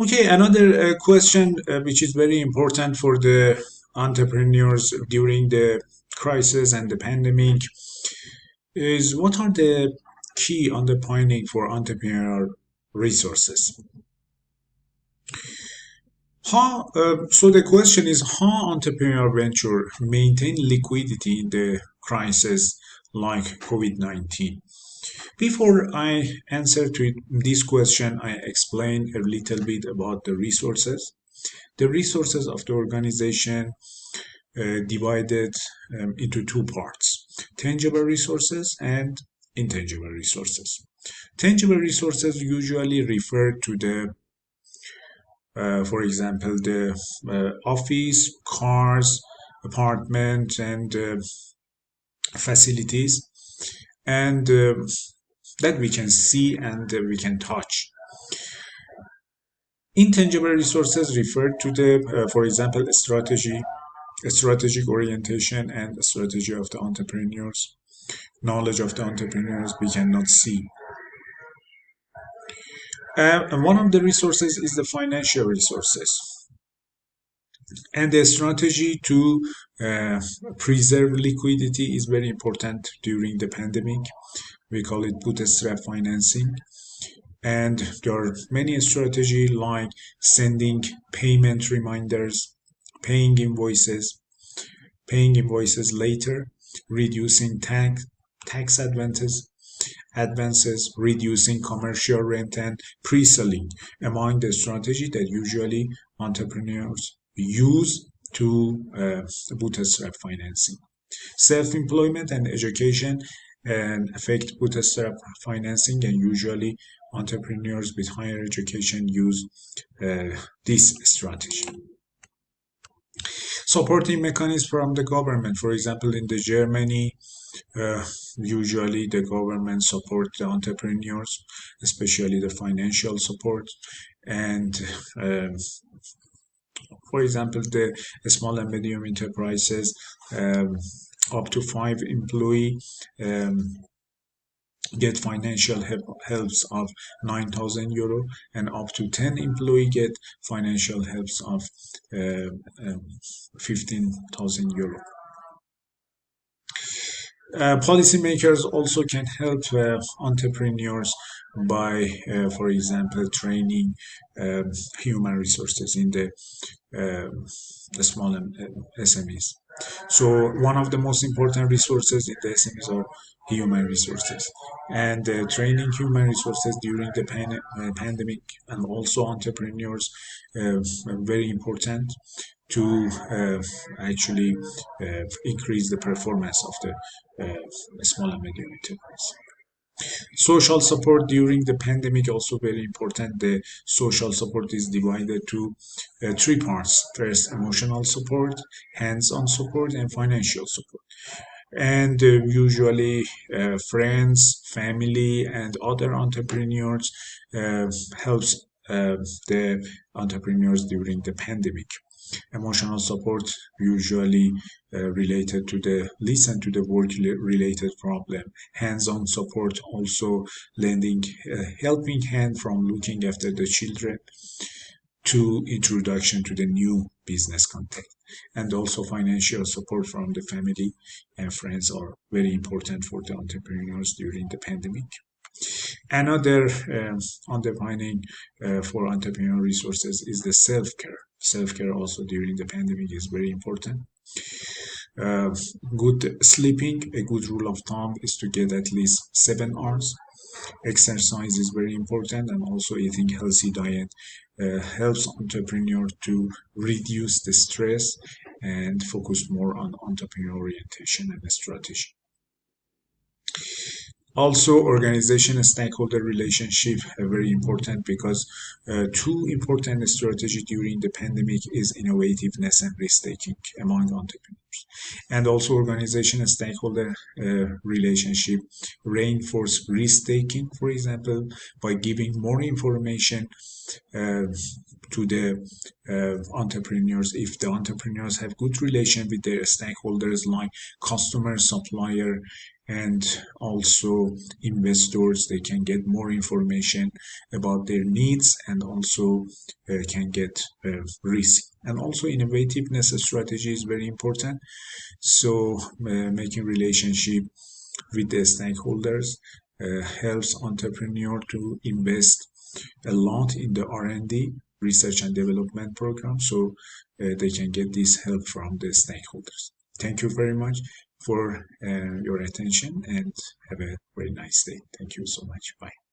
Okay, another question which is very important for the entrepreneurs during the crisis and the pandemic is what are the key underpinning for entrepreneurial resources? So the question is how entrepreneurial venture maintain liquidity in the crisis like COVID-19. Before I answer to this question, I explain a little bit about the resources. The resources of the organization divided into two parts: tangible resources and intangible resources. Tangible resources usually refer to for example, the office, cars, apartment, and facilities, and that we can see and we can touch. Intangible resources refer to for example, strategic orientation and strategy of the entrepreneurs, knowledge of the entrepreneurs we cannot see. And one of the resources is the financial resources, and the strategy to uh, preserve liquidity is very important during the pandemic. We call it bootstrap financing. And there are many strategies like sending payment reminders, paying invoices, paying invoices later, reducing tax advances, reducing commercial rent, and pre-selling among the strategy that usually entrepreneurs use to bootstrap financing. Self-employment and education affect bootstrap financing, and usually entrepreneurs with higher education use this strategy. Supporting mechanisms from the government, for example, in the Germany, usually the government support the entrepreneurs, especially the financial support, and for example, the small and medium enterprises up to 5 employee get financial helps of 9,000 euro, and up to 10 employee get financial helps of 15,000 euro. Policymakers also can help entrepreneurs by, for example, training human resources in the small SMEs. So one of the most important resources in the SMEs are human resources, and training human resources during the pandemic, and also entrepreneurs very important to actually increase the performance of the small and medium enterprise. Social support during the pandemic also very important. The social support is divided to three parts. First, emotional support, hands-on support, and financial support. And usually friends, family, and other entrepreneurs helps the entrepreneurs during the pandemic. Emotional support usually related to the listen to the work related problem. Hands-on support also lending helping hand from looking after the children to introduction to the new business context. And also financial support from the family and friends are very important for the entrepreneurs during the pandemic. Another underpinning for entrepreneurial resources is the self-care. Self-care also during the pandemic is very important. Uh, Good sleeping, a good rule of thumb is to get at least 7 hours. Exercise is very important, and also eating healthy diet helps entrepreneur to reduce the stress and focus more on entrepreneur orientation and strategy. Also, organization and stakeholder relationship are very important because two important strategy during the pandemic is innovativeness and risk-taking among entrepreneurs. And also organization and stakeholder relationship reinforce risk-taking, for example, by giving more information uh, to the entrepreneurs. If the entrepreneurs have good relation with their stakeholders like customer, supplier, and also investors, they can get more information about their needs, and also can get risk. And also innovativeness strategy is very important. So making relationship with the stakeholders helps entrepreneur to invest a lot in the R&D, research and development program, so they can get this help from the stakeholders. Thank you very much for your attention, and have a very nice day. Thank you so much. Bye.